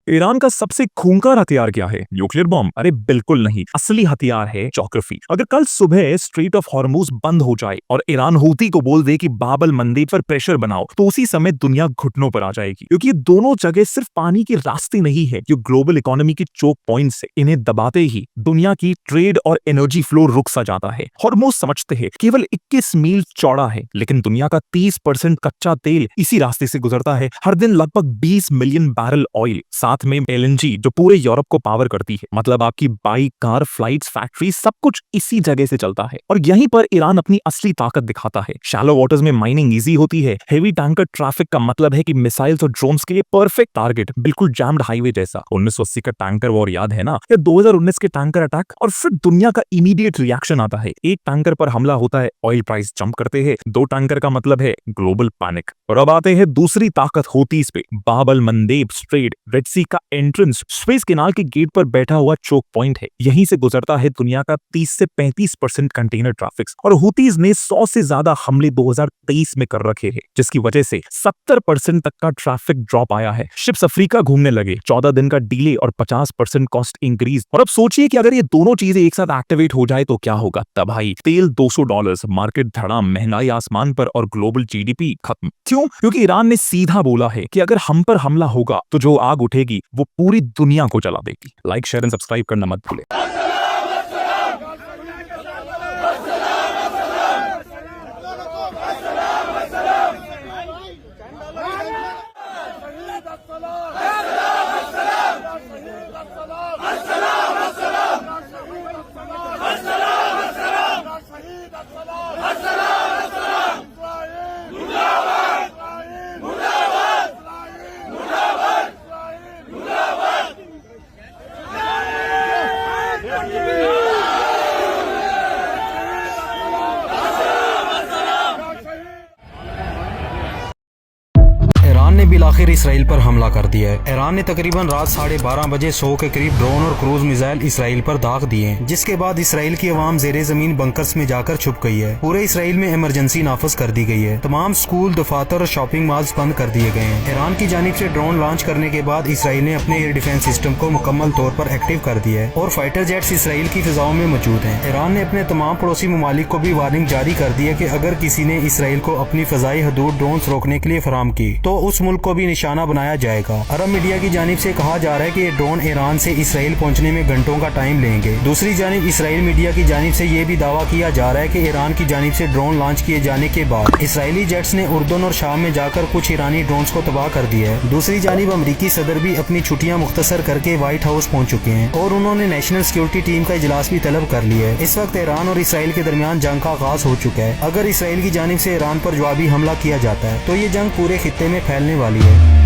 Iran का सबसे खूंखार हथियार क्या है? Nuclear bomb? अरे बिल्कुल नहीं, असली हथियार है ज्योग्राफी। अगर कल सुबह स्ट्रेट ऑफ हॉर्मुज बंद हो जाए और ईरान हूती को बोल दे कि बाबल मंदेब पर प्रेशर बनाओ, तो उसी समय दुनिया घुटनों पर आ जाएगी, क्योंकि ये दोनों जगह सिर्फ पानी के रास्ते नहीं है जो ग्लोबल इकोनॉमी के चोक पॉइंट से। इन्हें दबाते ही दुनिया की ट्रेड और एनर्जी फ्लो रुक सा जाता है। हॉर्मुज समझते हैं केवल 21 मील चौड़ा है, लेकिन दुनिया का 30% कच्चा तेल इसी रास्ते से गुजरता है। हर दिन लगभग 20 मिलियन बैरल ऑयल, साथ में एलएनजी जो पूरे यूरोप को पावर करती है। मतलब आपकी बाइक, कार, फ्लाइट्स, फैक्ट्री सब कुछ इसी जगह से चलता है। और यहीं पर ईरान अपनी असली ताकत दिखाता है। शैलो वाटर्स में माइनिंग इजी होती है। हेवी टैंकर ट्रैफिक का मतलब है कि मिसाइल्स और ड्रोन्स के लिए परफेक्ट टारगेट, बिल्कुल जैम्ड हाईवे जैसा। 1980 का टैंकर वॉर याद है ना, या 2019 के टैंकर अटैक। और फिर दुनिया का इमीडिएट रिएक्शन आता है। एक टैंकर पर हमला होता है, ऑयल प्राइस जंप करते हैं। 2 टैंकर का मतलब है ग्लोबल पैनिक। और अब आते हैं दूसरी ताकत हूतीज पे। बाबल मंदेब स्ट्रेट, रेड सी का एंट्रेंस, स्वेज कैनाल के गेट पर बैठा हुआ चोक पॉइंट है। यहीं से गुजरता है दुनिया का 30 से 35% कंटेनर ट्रैफिक। और हूतीज ने 100 से ज्यादा हमले 2023 में कर रखे हैं, जिसकी वजह से 70% तक का ट्रैफिक ड्रॉप आया है। शिप्स अफ्रीका घूमने लगे, 14 दिन का डिले और 50% कॉस्ट इंक्रीज। और अब सोचिए कि अगर ये दोनों चीजें एक साथ एक्टिवेट हो जाए तो क्या होगा। तबाही, तेल $200, मार्केट धड़ाम, महंगाई आसमान पर और ग्लोबल जीडीपी खत्म। क्यों? क्योंकि ईरान ने सीधा बोला है कि अगर हम पर हमला होगा तो जो आग उठेगी वो पूरी दुनिया को जला देगी। लाइक, शेयर एंड सब्सक्राइब करना मत भूलें। ईरान ने बिलाखिर इसराइल पर हमला कर दिया है। ईरान ने तकरीबन रात 12:30 बजे 100 के करीब ड्रोन और क्रूज मिसाइल इसराइल पर दाग दिए हैं, जिसके बाद इसराइल की आवाम जेरे जमीन बंकर्स में जाकर छुप गई है। पूरे इसराइल में इमरजेंसी नाफज कर दी गई है। तमाम स्कूल, दफातर और शॉपिंग मॉल्स बंद कर दिए गए हैं। ईरान की जानिब से ड्रोन लॉन्च करने के बाद इसराइल ने अपने एयर डिफेंस सिस्टम को मुकम्मल तौर पर एक्टिव कर दिया है और फाइटर जेट्स इसराइल की फिजाओं में मौजूद हैं। ईरान ने अपने तमाम पड़ोसी ममालिक को भी वार्निंग जारी कर दी है कि अगर किसी ने इसराइल को अपनी फजाई हदूद ड्रोन रोकने के लिए फराम की तो उस मुल्क को भी निशाना बनाया जाएगा। अरब मीडिया की जानिब से कहा जा रहा है कि ये ड्रोन ईरान से इसराइल पहुंचने में घंटों का टाइम लेंगे। दूसरी जानिब इसराइल मीडिया की जानिब से ये भी दावा किया जा रहा है कि ईरान की जानिब से ड्रोन लॉन्च किए जाने के बाद इसराइली जेट्स ने उर्दून और शाम में जाकर कुछ ईरानी ड्रोन्स को तबाह कर दिया है। दूसरी जानिब अमरीकी सदर भी अपनी छुट्टियां मुख्तसर करके व्हाइट हाउस पहुंच चुके हैं और उन्होंने नेशनल सिक्योरिटी टीम का इजलास भी तलब कर लिया है। इस वक्त ईरान और इसराइल के दरमियान जंग का आगाज हो चुका है। अगर इसराइल की जानिब से ईरान पर जवाबी हमला किया जाता है तो ये जंग पूरे खित्ते में फैलने वाली है।